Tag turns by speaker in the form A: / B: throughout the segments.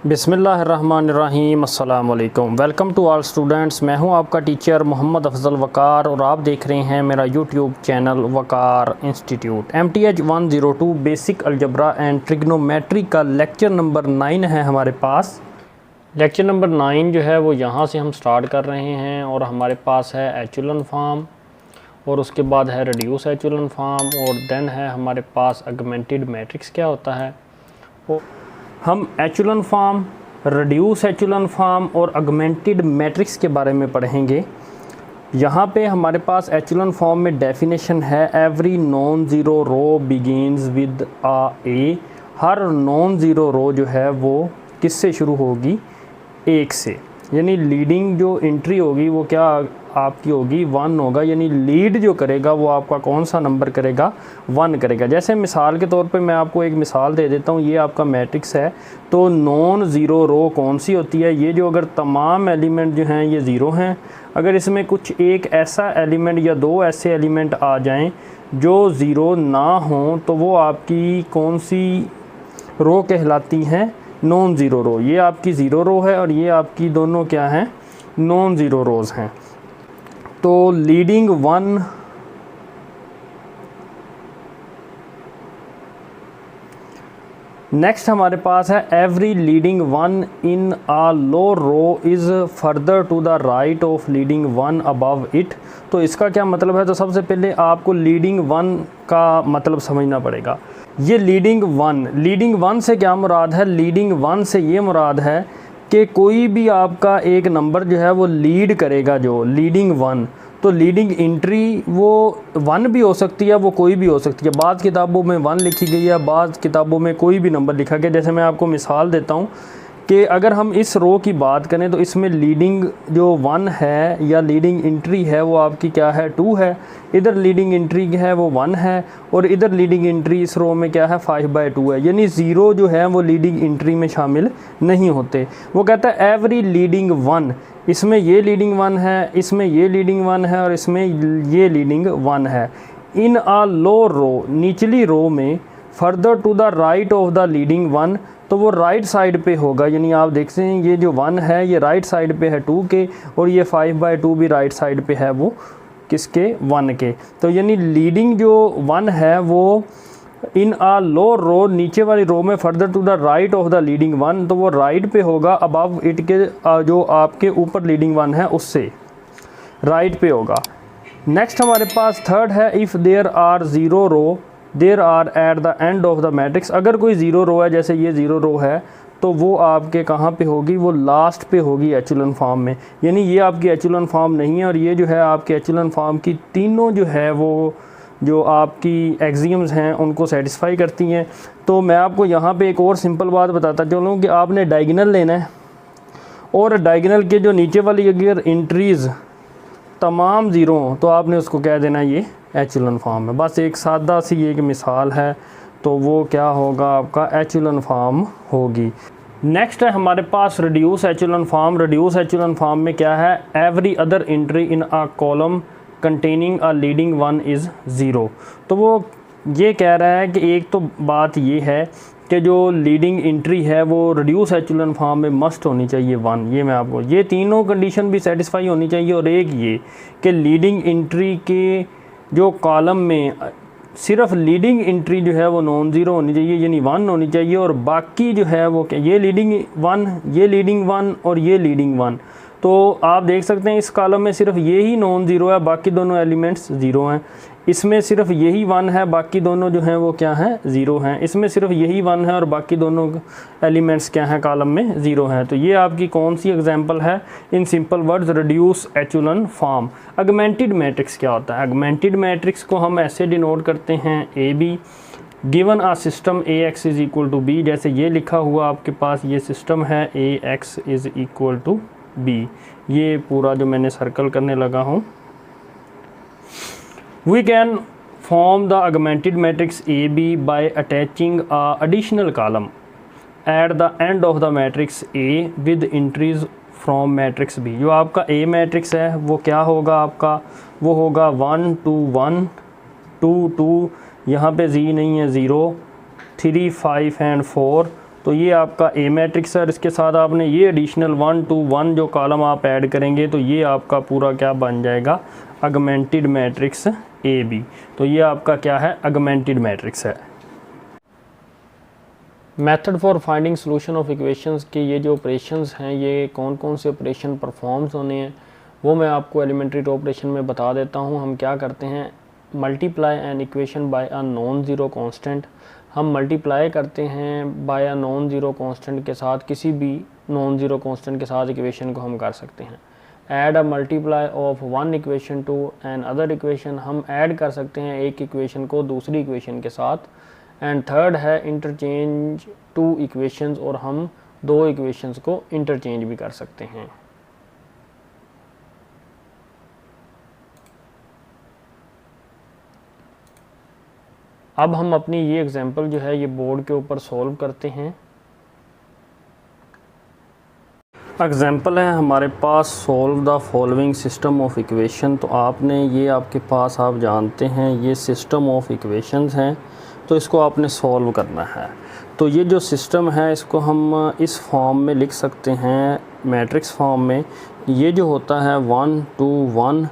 A: बिस्मिल्लाहिर्रहमानिर्रहीम, अस्सलाम वालेकुम। Welcome to all students. मैं हूं आपका टीचर मोहम्मद अफजल वकार और आप देख रहे हैं मेरा YouTube channel Waqar institute. MTH 102 basic algebra and trigonometry का लेक्चर नंबर 9 है हमारे पास। लेक्चर नंबर 9 जो है वो यहाँ से हम स्टार्ट कर रहे हैं और हमारे पास है एचुलन फॉर्म और उसके बाद है रिड्यूस एचुलन फॉर्म और देन है हमारे पास ऑगमेंटेड मैट्रिक्स क्या होता है। हम echelon form, reduce echelon form और ऑगमेंटेड मैट्रिक्स के बारे में पढ़ेंगे। यहाँ पे हमारे पास एचुलन फॉर्म में डेफिनेशन है every non zero row begins with a. हर नॉन ज़ीरो रो जो है वो किससे शुरू होगी? एक से, यानी लीडिंग जो एंट्री होगी वो क्या आपकी होगी? 1 होगा। यानी लीड जो करेगा वो आपका कौन सा नंबर करेगा? 1 करेगा। जैसे मिसाल के तौर पे मैं आपको एक मिसाल दे देता हूँ। ये आपका मैट्रिक्स है, तो नॉन ज़ीरो रो कौन सी होती है? ये जो अगर तमाम एलिमेंट जो हैं ये ज़ीरो हैं, अगर इसमें कुछ एक ऐसा एलिमेंट या दो ऐसे एलिमेंट आ जाएं जो ज़ीरो ना हों तो वो आपकी कौन सी रो कहलाती हैं? Non zero row. ये आपकी ज़ीरो रो है और ये आपकी दोनों क्या हैं? नॉन ज़ीरो रोज़ हैं। तो लीडिंग 1 नेक्स्ट हमारे पास है every leading 1 in a lower row is further to the right of leading 1 above it. तो इसका क्या मतलब है? तो सबसे पहले आपको लीडिंग 1 का मतलब समझना पड़ेगा। ये लीडिंग 1 से क्या मुराद है? लीडिंग 1 से ये मुराद है कि कोई भी आपका एक नंबर जो है वो लीड करेगा, जो लीडिंग 1, तो लीडिंग एंट्री वो 1 भी हो सकती है, वो कोई भी हो सकती है। बाद किताबों में 1 लिखी गई है, बाद किताबों में कोई भी नंबर लिखा गया। जैसे मैं आपको मिसाल देता हूँ कि अगर हम इस रो की बात करें तो इसमें लीडिंग जो 1 है या लीडिंग एंट्री है वो आपकी क्या है? 2 है। इधर लीडिंग एंट्री है वो 1 है और इधर लीडिंग एंट्री इस रो में क्या है? 5/2 है। यानी ज़ीरो जो है वो लीडिंग एंट्री में शामिल नहीं होते। वो कहता है एवरी लीडिंग 1, इसमें ये लीडिंग 1 है, इसमें ये लीडिंग 1 है और इसमें ये लीडिंग 1 है। इन आ लो रो, निचली रो में, further to the right of the leading 1, तो वो राइट साइड पे होगा। यानी आप देखते हैं ये जो 1 है ये राइट साइड पे है 2 के और ये 5/2 भी राइट साइड पे है वो किसके? 1 के। तो यानी लीडिंग जो 1 है वो इन आ लो रो, नीचे वाली रो में, further to the right of the leading 1, तो वो राइट पे होगा अबव इट के, जो आपके ऊपर लीडिंग 1 है उससे राइट पे होगा। नेक्स्ट हमारे पास थर्ड है if there are zero row there are at the end of the matrix. अगर कोई ज़ीरो रो है, जैसे ये ज़ीरो रो है, तो वो आपके कहाँ पे होगी? वो लास्ट पे होगी एचुलन फॉर्म में। यानी ये आपकी एचुलन फॉर्म नहीं है और ये जो है आपके एचुलन फॉर्म की तीनों जो है वो जो आपकी एक्सियम्स हैं उनको सेटिस्फाई करती हैं। तो मैं आपको यहाँ पे एक और सिंपल बात बताता चलूँ कि आपने डायगोनल लेना है और डायगोनल के जो नीचे वाली अगर एंट्रीज़ तमाम ज़ीरो हों तो आपने उसको कह देना ये एचुलन फॉर्म है। बस एक सादा सी एक मिसाल है, तो वो क्या होगा? आपका एचुलन फॉर्म होगी। नेक्स्ट है हमारे पास reduce echelon form. Reduce echelon फॉर्म में क्या है? Every other entry in a column containing a leading 1 is zero. तो वो ये कह रहा है कि एक तो बात ये है कि जो लीडिंग एंट्री है वो रिड्यूस एचुलन फॉर्म में मस्ट होनी चाहिए 1। ये मैं आपको, ये तीनों कंडीशन भी सेटिस्फाई होनी चाहिए। और एक ये कि लीडिंग एंट्री के जो कॉलम में सिर्फ लीडिंग एंट्री जो है वो नॉन ज़ीरो होनी चाहिए, यानी 1 होनी चाहिए, और बाकी जो है वो ये लीडिंग 1, ये लीडिंग 1 और ये लीडिंग 1। तो आप देख सकते हैं इस कॉलम में सिर्फ ये ही नॉन ज़ीरो है, बाकी दोनों एलिमेंट्स ज़ीरो हैं। इसमें सिर्फ यही 1 है, बाकी दोनों जो हैं वो क्या हैं? ज़ीरो हैं। इसमें सिर्फ यही 1 है और बाकी दोनों एलिमेंट्स क्या हैं? कॉलम में ज़ीरो हैं। तो ये आपकी कौन सी एग्जांपल है? In simple words, reduce echelon form. Augmented matrix क्या होता है? ऑगमेंटेड मैट्रिक्स को हम ऐसे डिनोट करते हैं AB given a system AX is equal to B। जैसे ये लिखा हुआ आपके पास ये सिस्टम है AX is equal to B। ये पूरा जो मैंने सर्कल करने लगा हूँ। We can form the augmented matrix AB by attaching a additional column at the end of the matrix A with entries from matrix B। जो आपका A मैट्रिक्स है वो क्या होगा आपका? वो होगा 1 2 1 2 2, यहाँ पे Z नहीं है 0, 3 5 एंड 4 तो ये आपका ए मैट्रिक्स है और इसके साथ आपने ये एडिशनल 1 to 1 जो कॉलम आप ऐड करेंगे तो ये आपका पूरा क्या बन जाएगा, ऑगमेंटेड मैट्रिक्स ए बी। तो ये आपका क्या है, ऑगमेंटेड मैट्रिक्स है। Method for finding solution of equations के ये जो ऑपरेशंस हैं, ये कौन कौन से ऑपरेशन परफॉर्म्स होने हैं वो मैं आपको एलिमेंट्री ऑपरेशन में बता देता हूँ। हम क्या करते हैं, multiply an equation by a non zero constant. हम मल्टीप्लाई करते हैं by a non zero constant के साथ, किसी भी नॉन ज़ीरो कांस्टेंट के साथ इक्वेशन को हम कर सकते हैं। Add a multiply of one equation to another equation, हम ऐड कर सकते हैं एक इक्वेशन को दूसरी इक्वेशन के साथ। एंड थर्ड है इंटरचेंज टू इक्वेशंस, और हम दो इक्वेशंस को इंटरचेंज भी कर सकते हैं। अब हम अपनी ये एग्जांपल जो है ये बोर्ड के ऊपर सॉल्व करते हैं। एग्जांपल है हमारे पास, solve the following system of equation. तो आपने ये आपके पास, आप जानते हैं ये सिस्टम ऑफ इक्वेशंस हैं, तो इसको आपने सॉल्व करना है। तो ये जो सिस्टम है इसको हम इस फॉर्म में लिख सकते हैं, मैट्रिक्स फॉर्म में। ये जो होता है 1 to 1,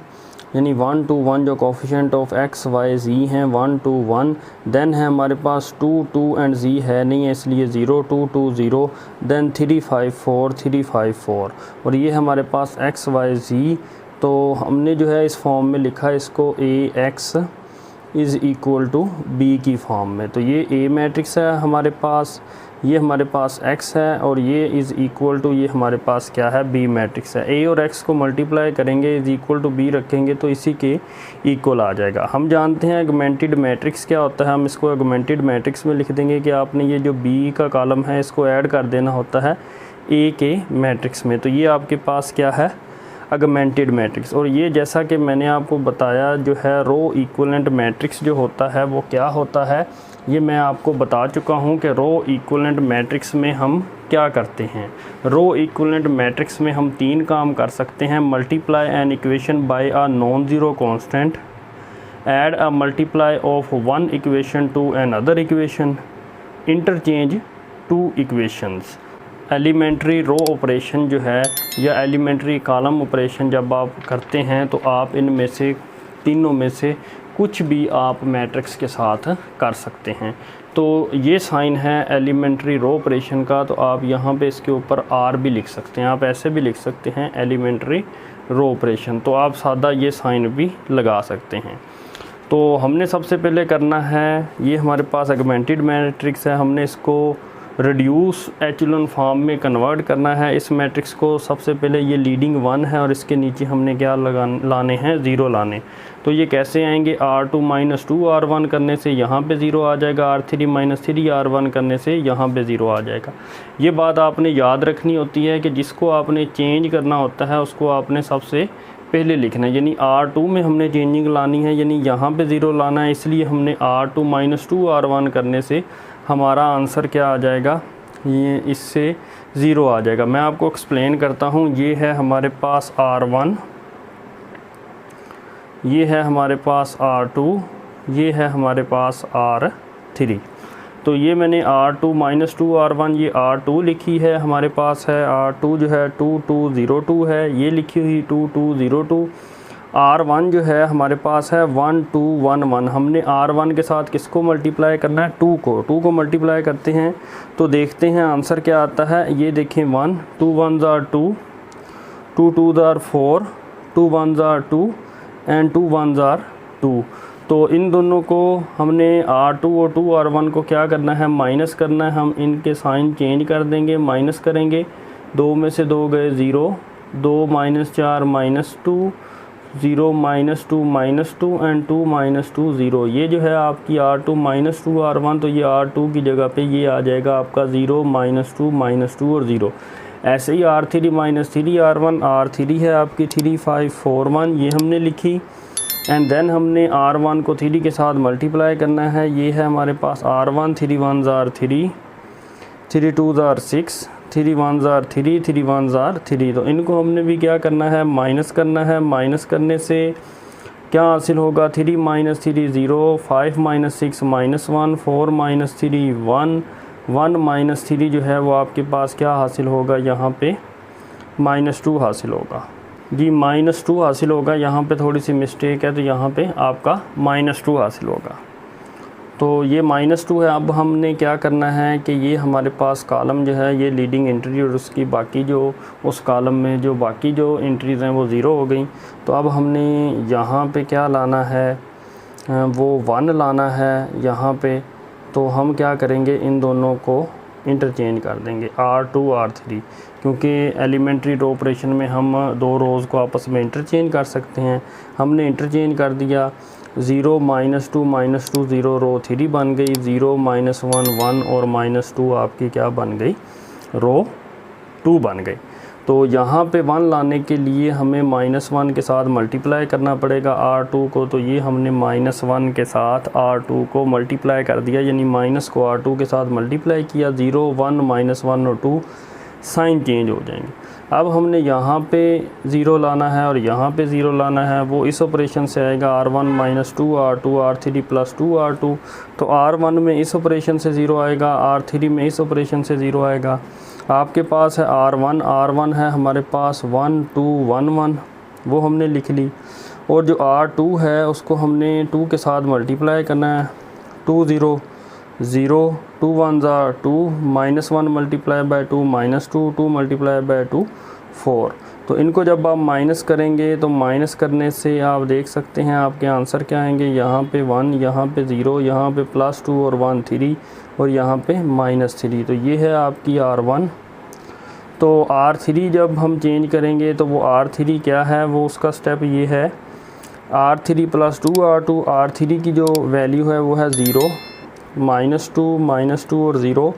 A: यानी 1 to 1 जो coefficient of x y z हैं 1 to 1। देन है हमारे पास 2 2 एंड z है नहीं है इसलिए 0 2 2 0। देन 3 5 4 3 5 4, और ये हमारे पास x y z। तो हमने जो है इस फॉर्म में लिखा इसको ax is equal to B की फॉर्म में। तो ये ए मैट्रिक्स है हमारे पास, ये हमारे पास x है, और ये इज़ इक्वल टू ये हमारे पास क्या है, बी मैट्रिक्स है। a और x को मल्टीप्लाई करेंगे, इज़ इक्वल टू बी रखेंगे तो इसी के इक्वल आ जाएगा। हम जानते हैं ऑगमेंटेड मैट्रिक्स क्या होता है, हम इसको ऑगमेंटेड मैट्रिक्स में लिख देंगे कि आपने ये जो b का कॉलम है इसको ऐड कर देना होता है a के मैट्रिक्स में। तो ये आपके पास क्या है, ऑगमेंटेड मैट्रिक्स। और ये जैसा कि मैंने आपको बताया जो है रो इक्विवेलेंट मैट्रिक्स जो होता है वो क्या होता है, ये मैं आपको बता चुका हूँ कि रो इक्विवेलेंट मैट्रिक्स में हम क्या करते हैं। रो इक्विवेलेंट मैट्रिक्स में हम 3 काम कर सकते हैं। Multiply an equation by a non zero constant, add a multiply of one equation to another equation, interchange two equations. Elementary row operation जो है या एलिमेंट्री कॉलम ऑपरेशन जब आप करते हैं तो आप इनमें से तीनों में से कुछ भी आप मैट्रिक्स के साथ कर सकते हैं। तो ये साइन है एलिमेंट्री रो ऑपरेशन का, तो आप यहाँ पे इसके ऊपर आर भी लिख सकते हैं, आप ऐसे भी लिख सकते हैं एलिमेंट्री रो ऑपरेशन। तो आप सादा ये साइन भी लगा सकते हैं। तो हमने सबसे पहले करना है, ये हमारे पास ऑगमेंटेड मैट्रिक्स है, हमने इसको रिड्यूस एचेलॉन फॉर्म में कन्वर्ट करना है। इस मैट्रिक्स को सबसे पहले ये लीडिंग 1 है और इसके नीचे हमने क्या लाने हैं, 0 लाने। तो ये कैसे आएंगे, R2 - 2 R1 करने से यहाँ पे 0 आ जाएगा, R3 - 3 R1 करने से यहाँ पे 0 आ जाएगा। ये बात आपने याद रखनी होती है कि जिसको आपने चेंज करना होता है उसको आपने सबसे पहले लिखना है। यानी R2 में हमने चेंजिंग लानी है, यानी यहाँ पे 0 लाना है, इसलिए हमने R2 - 2 R1 करने से हमारा आंसर क्या आ जाएगा, ये इससे 0 आ जाएगा। मैं आपको एक्सप्लेन करता हूँ। ये है हमारे पास R1, ये है हमारे पास R2, ये है हमारे पास R3। तो ये मैंने R2 - 2 R1 ये R2 लिखी है, हमारे पास है R2 जो है 2202 है, ये लिखी हुई 2202। R1 जो है हमारे पास है 1211। हमने R1 के साथ किसको मल्टीप्लाई करना है, 2 को मल्टीप्लाई करते हैं तो देखते हैं आंसर क्या आता है। ये देखें 1 2 1 are 2 2 2 are 4 2 1 are 2 and 2 1 are 2। तो इन दोनों को हमने R2 और 2 R1 को क्या करना है, माइनस करना है। हम इनके साइन चेंज कर देंगे, माइनस करेंगे, 2 में से 2 गए 0, 2 - 4 - 2 0 - 2 - 2 एंड 2 - 2 0। ये जो है आपकी R2 - 2 R1, तो ये R2 की जगह पे ये आ जाएगा आपका 0 - 2 - 2 और 0। ऐसे ही R3 - 3 R1, R3 है आपकी 3 5 4 1, ये हमने लिखी। एंड देन हमने R1 को 3 के साथ मल्टीप्लाई करना है। ये है हमारे पास R1 3 1 are 3 3 2 are 6 3 1 are 3 3 1 are 3। तो इनको हमने भी क्या करना है, माइनस करना है। माइनस करने से क्या हासिल होगा, 3 - 3 0, 5 - 6 -1, 4 - 3 1 1 माइनस 3 जो है वो आपके पास क्या हासिल होगा, यहाँ पे -2 हासिल होगा जी, -2 हासिल होगा। यहाँ पे थोड़ी सी मिस्टेक है तो यहाँ पे आपका -2 हासिल होगा। तो ये -2 है। अब हमने क्या करना है कि ये हमारे पास कॉलम जो है ये लीडिंग एंट्री और उसकी बाकी जो उस कॉलम में जो बाकी जो एंट्रीज़ हैं वो ज़ीरो हो गई। तो अब हमने यहाँ पे क्या लाना है, वो 1 लाना है यहाँ पे। तो हम क्या करेंगे, इन दोनों को इंटरचेंज कर देंगे R2 R3, क्योंकि एलिमेंट्री रो ऑपरेशन में हम दो रोज़ को आपस में इंटरचेंज कर सकते हैं। हमने इंटरचेंज कर दिया, 0 -2 0 रो 3 बन गई, 0 -1 1 और -2 आपकी क्या बन गई, रो 2 बन गई। तो यहाँ पे 1 लाने के लिए हमें -1 के साथ मल्टीप्लाई करना पड़ेगा R2 को। तो ये हमने -1 के साथ R2 को मल्टीप्लाई कर दिया, यानी माइनस को R2 के साथ मल्टीप्लाई किया। 0 1 -1 और 2 साइन चेंज हो जाएंगे। अब हमने यहाँ पे 0 लाना है और यहाँ पे 0 लाना है, वो इस ऑपरेशन से आएगा R1 -2 R2 R3 + 2 R2। तो R1 में इस ऑपरेशन से 0 आएगा, R3 में इस ऑपरेशन से 0 आएगा। आपके पास है R1 है हमारे पास 1 2 1 1, वो हमने लिख ली। और जो R2 है उसको हमने 2 के साथ मल्टीप्लाई करना है, 2 0 0 2 1 2 -1 मल्टीप्लाई बाय 2 -2 2 मल्टीप्लाई बाय 2 4। तो इनको जब आप माइनस करेंगे तो माइनस करने से आप देख सकते हैं आपके आंसर क्या आएंगे। यहाँ पे 1, यहाँ पे 0, यहाँ पे +2 और 1 3 और यहाँ पे -3। तो ये है आपकी R1। तो R3 जब हम चेंज करेंगे तो वो R3 क्या है, वो उसका स्टेप ये है, R3 + 2 R2। R3 की जो वैल्यू है वो है 0 -2 और 0।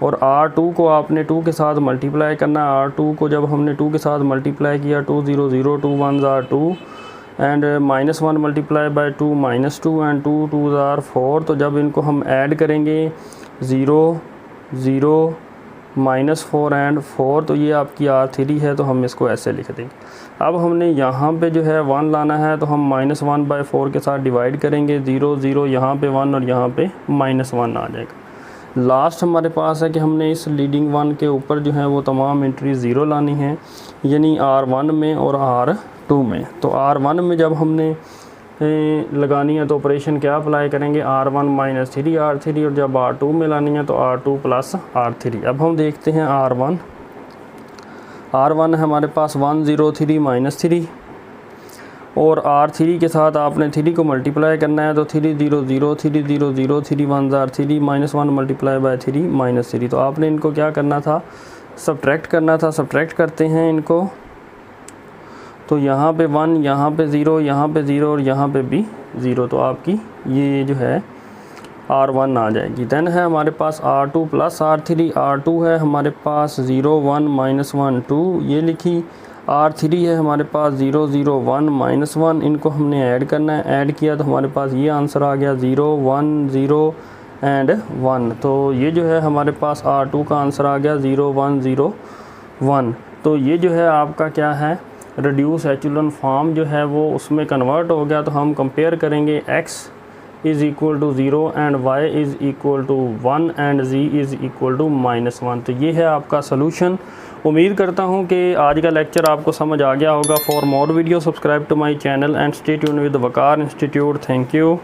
A: और R2 को आपने 2 के साथ मल्टीप्लाई करना है। R2 को जब हमने 2 के साथ मल्टीप्लाई किया, 2 0 0 2 1 2 एंड -1 मल्टीप्लाई बाय 2 -2 एंड 2 2 4। तो जब इनको हम ऐड करेंगे 0 0 -4 एंड 4, तो ये आपकी R3 है। तो हम इसको ऐसे लिख देंगे। अब हमने यहाँ पे जो है 1 लाना है, तो हम -1/4 के साथ डिवाइड करेंगे, 0 0 यहाँ पे 1 और यहाँ पे -1 आ जाएगा। लास्ट हमारे पास है कि हमने इस लीडिंग 1 के ऊपर जो है वो तमाम एंट्री 0 लानी है, यानी R1 में और R2 में। तो R1 में जब हमने लगानी है तो ऑपरेशन क्या अप्लाई करेंगे, R1 -3 R3, और जब R2 में लानी है तो R2 + R3। अब हम देखते हैं R1 है हमारे पास 1 0 3 -3, और R3 के साथ आपने 3 को मल्टीप्लाई करना है। तो 3 0 0 3 0 0 3 1 3 -1 मल्टीप्लाई बाय 3 -3। तो आपने इनको क्या करना था, सब्ट्रैक्ट करना था। सब्ट्रैक्ट करते हैं इनको, तो यहाँ पे 1, यहाँ पे 0, यहाँ पे 0 और यहाँ पे भी 0। तो आपकी ये जो है R1 आ जाएगी। देन है हमारे पास R2 + R3। R2 है हमारे पास 0 1 -1 2, ये लिखी। R3 है हमारे पास 0 0 1 -1। इनको हमने ऐड करना है, ऐड किया तो हमारे पास ये आंसर आ गया 0 1 0 एंड 1। तो ये जो है हमारे पास R2 का आंसर आ गया 0 1 0 1। तो ये जो है आपका क्या है, रिड्यूस एचेलॉन फॉर्म जो है वो उसमें कन्वर्ट हो गया। तो हम कंपेयर करेंगे x = 0 and y = 1 and z = -1। तो ये है आपका सलूशन। उम्मीद करता हूँ कि आज का लेक्चर आपको समझ आ गया होगा। For more video subscribe to my channel and stay tuned with Waqar institute. Thank you.